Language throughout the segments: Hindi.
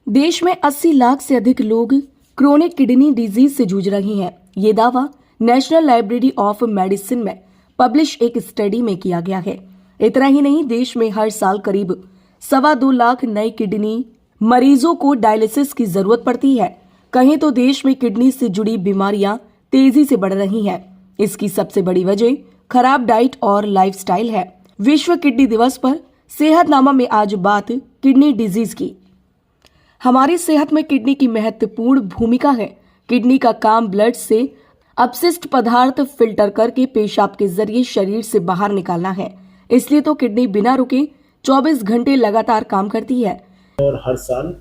देश में 80 लाख से अधिक लोग क्रोनिक किडनी डिजीज से जूझ रहे हैं। ये दावा नेशनल लाइब्रेरी ऑफ मेडिसिन में पब्लिश एक स्टडी में किया गया है। इतना ही नहीं, देश में हर साल करीब 2.25 लाख नए किडनी मरीजों को डायलिसिस की जरूरत पड़ती है। कहें तो देश में किडनी से जुड़ी बीमारियां तेजी से बढ़ रही हैं। इसकी सबसे बड़ी वजह खराब डाइट और लाइफस्टाइल है। विश्व किडनी दिवस पर सेहतनामा में आज बात किडनी डिजीज की। हमारी सेहत में किडनी की महत्वपूर्ण भूमिका है। किडनी का काम ब्लड से अपशिष्ट पदार्थ फिल्टर करके पेशाब के जरिए शरीर से बाहर निकालना है। इसलिए तो किडनी बिना रुके 24 घंटे लगातार काम करती है। और हर साल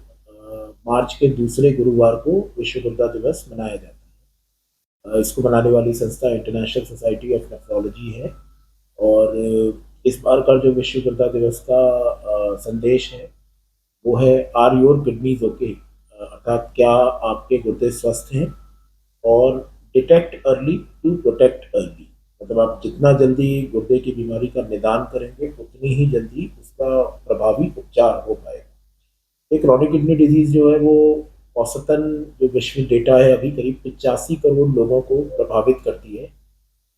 मार्च के दूसरे गुरुवार को विश्व गुर्दा दिवस मनाया जाता है। इसको मनाने वाली संस्था इंटरनेशनल सोसाइटी ऑफ नेफ्रोलॉजी है। और इस बार का जो विश्व गुर्दा दिवस का संदेश है वो है आर योर किडनीज ओके, अर्थात क्या आपके गुर्दे स्वस्थ हैं, और detect early to protect early. मतलब आप जितना जल्दी गुर्दे की बीमारी का निदान करेंगे उतनी ही जल्दी उसका प्रभावी उपचार हो पाएगा। एक क्रोनिक किडनी डिजीज जो है वो औसतन जो वैश्विक डेटा है अभी करीब 85 करोड़ लोगों को प्रभावित करती है,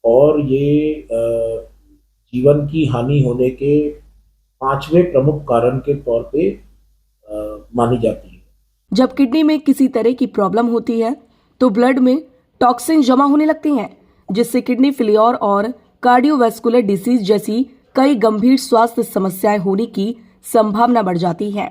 और ये जीवन की हानि होने के 5वें प्रमुख कारण के तौर पे मानी जाती है। जब किडनी में किसी तरह की प्रॉब्लम होती है तो ब्लड में टॉक्सिन जमा होने लगते हैं, जिससे किडनी फेलियर और कार्डियोवैस्कुलर डिसीज जैसी कई गंभीर स्वास्थ्य समस्याएं होने की संभावना बढ़ जाती है।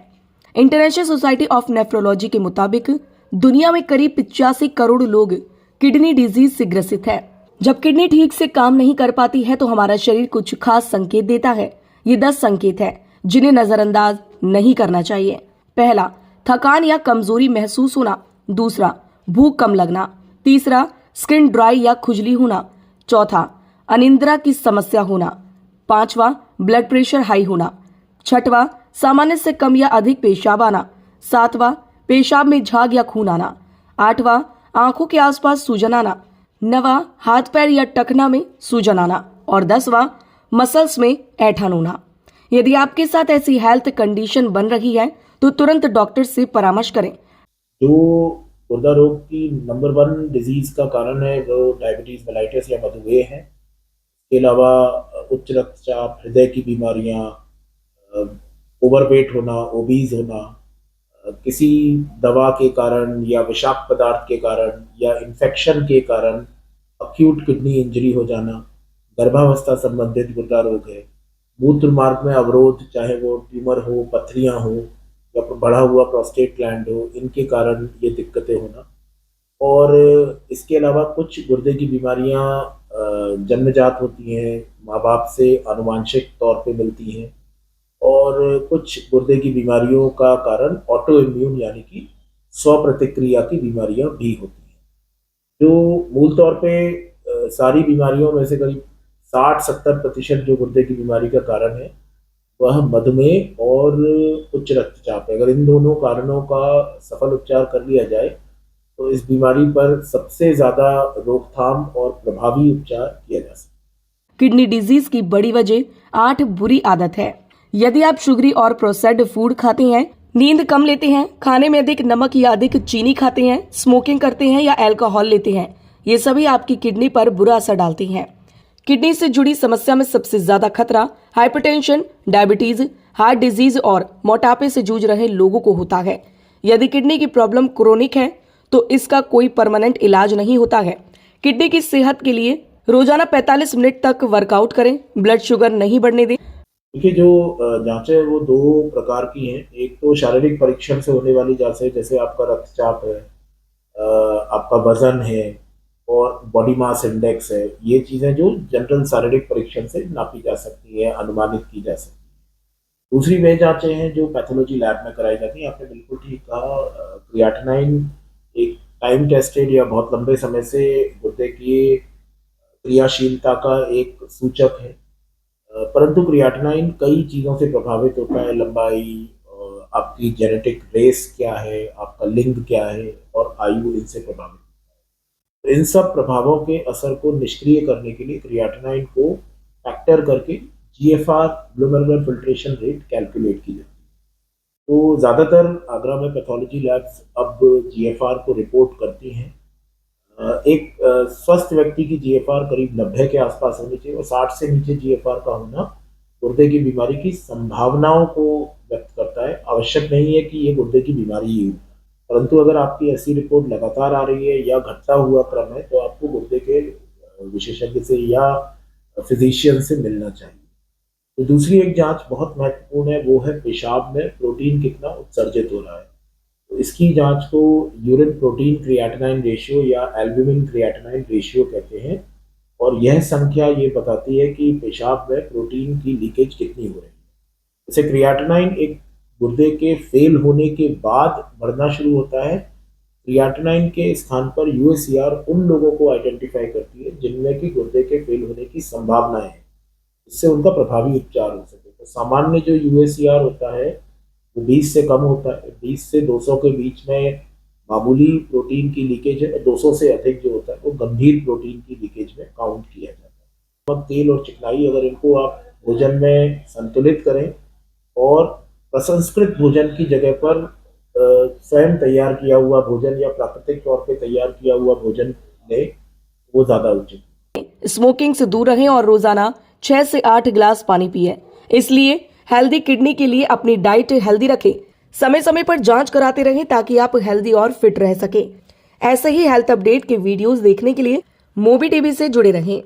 इंटरनेशनल सोसाइटी ऑफ नेफ्रोलॉजी के मुताबिक दुनिया में करीब 85 करोड़ लोग किडनी डिजीज से ग्रसित है। जब किडनी ठीक से काम नहीं कर पाती है तो हमारा शरीर कुछ खास संकेत देता है। ये 10 संकेत है जिन्हें नजरअंदाज नहीं करना चाहिए। पहला, थकान या कमजोरी महसूस होना। दूसरा, भूख कम लगना। तीसरा, स्किन ड्राई या खुजली होना। चौथा, अनिद्रा की समस्या होना। पांचवा, ब्लड प्रेशर हाई होना। छठवां, सामान्य से कम या अधिक पेशाब आना। सातवां, पेशाब में झाग या खून आना। आठवां, आंखों के आसपास सूजन आना। नवां, हाथ पैर या टखना में सूजन आना। और 10वां, मसल्स में ऐंठन होना। यदि आपके साथ ऐसी हेल्थ कंडीशन बन रही है तो तुरंत डॉक्टर से परामर्श करें। जो गुर्दा रोग की नंबर 1 डिजीज का कारण है वो डायबिटीज मेलाइटिस या मधुमेह है। इसके अलावा उच्च रक्तचाप, हृदय की बीमारियां, ओवरवेट होना, ओबीज होना, किसी दवा के कारण या विषाक्त पदार्थ के कारण या इन्फेक्शन के कारण अक्यूट किडनी इंजरी हो जाना, गर्भावस्था संबंधित गुर्दा रोग है। मूत्र मार्ग में अवरोध, चाहे वो ट्यूमर हो, पथरियां हो या बढ़ा हुआ प्रोस्टेट ग्लैंड हो, इनके कारण ये दिक्कतें होना। और इसके अलावा कुछ गुर्दे की बीमारियां जन्मजात होती हैं, माँ बाप से आनुवांशिक तौर पे मिलती हैं, और कुछ गुर्दे की बीमारियों का कारण ऑटो इम्यून यानी कि स्व प्रतिक्रिया की बीमारियां भी होती हैं। जो मूल तौर पे सारी बीमारियों में से करीब 60-70% जो गुर्दे की बीमारी का कारण है वह मधुमेह और उच्च रक्तचाप है। अगर इन दोनों कारणों का सफल उपचार कर लिया जाए तो इस बीमारी पर सबसे ज्यादा रोकथाम और प्रभावी उपचार किया जा सकता है। किडनी डिजीज की बड़ी वजह 8 बुरी आदत है। यदि आप शुगरी और प्रोसेस्ड फूड खाते हैं, नींद कम लेते हैं, खाने में अधिक नमक या अधिक चीनी खाते हैं, स्मोकिंग करते हैं या अल्कोहल लेते हैं, ये सभी आपकी किडनी पर बुरा असर डालती हैं। किडनी से जुड़ी समस्या में सबसे ज्यादा खतरा हाइपरटेंशन, डायबिटीज, हार्ट डिजीज और मोटापे से जूझ रहे लोगों को होता है। यदि किडनी की प्रॉब्लम क्रोनिक है तो इसका कोई परमानेंट इलाज नहीं होता है। किडनी की सेहत के लिए रोजाना 45 मिनट तक वर्कआउट करें। ब्लड शुगर नहीं बढ़ने दें। देखिए, जो जांचें वो 2 प्रकार की हैं। एक तो शारीरिक परीक्षण से होने वाली जांचें, जैसे आपका रक्तचाप है, आपका वजन है और बॉडी मास इंडेक्स है। ये चीज़ें जो जनरल शारीरिक परीक्षण से नापी जा सकती है, अनुमानित की जा सकती है। दूसरी वे जांचें हैं जो पैथोलॉजी लैब में कराई जाती हैं। आपने बिल्कुल ठीक कहा, क्रिएटिनाइन एक टाइम टेस्टेड या बहुत लंबे समय से गुर्दे की क्रियाशीलता का एक सूचक है। परंतु क्रिएटिनाइन कई चीज़ों से प्रभावित होता है। लंबाई, आपकी जेनेटिक रेस क्या है, आपका लिंग क्या है और आयु इनसे प्रभावित होता है। तो इन सब प्रभावों के असर को निष्क्रिय करने के लिए क्रिएटिनाइन को फैक्टर करके GFR, glomerular filtration rate, calculate की जाती है। तो ज़्यादातर आगरा में पैथोलॉजी लैब्स अब जीएफआर को रिपोर्ट करती हैं। एक स्वस्थ व्यक्ति की जीएफआर करीब 90 के आसपास होनी चाहिए और 60 से नीचे जीएफआर का होना गुर्दे की बीमारी की संभावनाओं को व्यक्त करता है। आवश्यक नहीं है कि ये गुर्दे की बीमारी ही हो, परंतु अगर आपकी ऐसी रिपोर्ट लगातार आ रही है या घटता हुआ क्रम है तो आपको गुर्दे के विशेषज्ञ से या फिजिशियन से मिलना चाहिए। तो दूसरी एक जांच बहुत महत्वपूर्ण है, वो है पेशाब में प्रोटीन कितना उत्सर्जित हो रहा है। तो इसकी जांच को यूरिन प्रोटीन क्रिएटिनाइन रेशियो या एल्ब्यूमिन क्रिएटिनाइन रेशियो कहते हैं और यह संख्या ये बताती है कि पेशाब में प्रोटीन की लीकेज कितनी हो रही है। जैसे क्रिएटिनाइन एक गुर्दे के फेल होने के बाद बढ़ना शुरू होता है। क्रिएटिनाइन के स्थान पर यूएसीआर उन लोगों को आइडेंटिफाई करती है जिनमें कि गुर्दे के फेल होने की संभावनाएं हैं, इससे उनका प्रभावी उपचार हो सके। तो सामान्य जो यूएसीआर होता है वो 20 से कम होता है, 20 से 200 के बीच में मामूली प्रोटीन की लीकेज है, 200 से अधिक जो होता है वो गंभीर प्रोटीन की लीकेज में काउंट किया जाता है। नमक, तेल और चिकनाई अगर इनको आप भोजन में संतुलित करें और प्रसंस्कृत भोजन की जगह पर स्वयं तैयार किया हुआ भोजन या प्राकृतिक तौर पे तैयार किया हुआ भोजन लें, वो ज़्यादा उचित है। स्मोकिंग से दूर रहें और रोजाना 6 से 8 गिलास पानी पिए। इसलिए हेल्दी किडनी के लिए अपनी डाइट हेल्दी रखें। समय समय पर जांच कराते रहें ताकि आप हेल्दी और फिट रह सकें। ऐसे ही हेल्थ अपडेट के वीडियोस देखने के लिए मोबी टीवी से जुड़े रहें।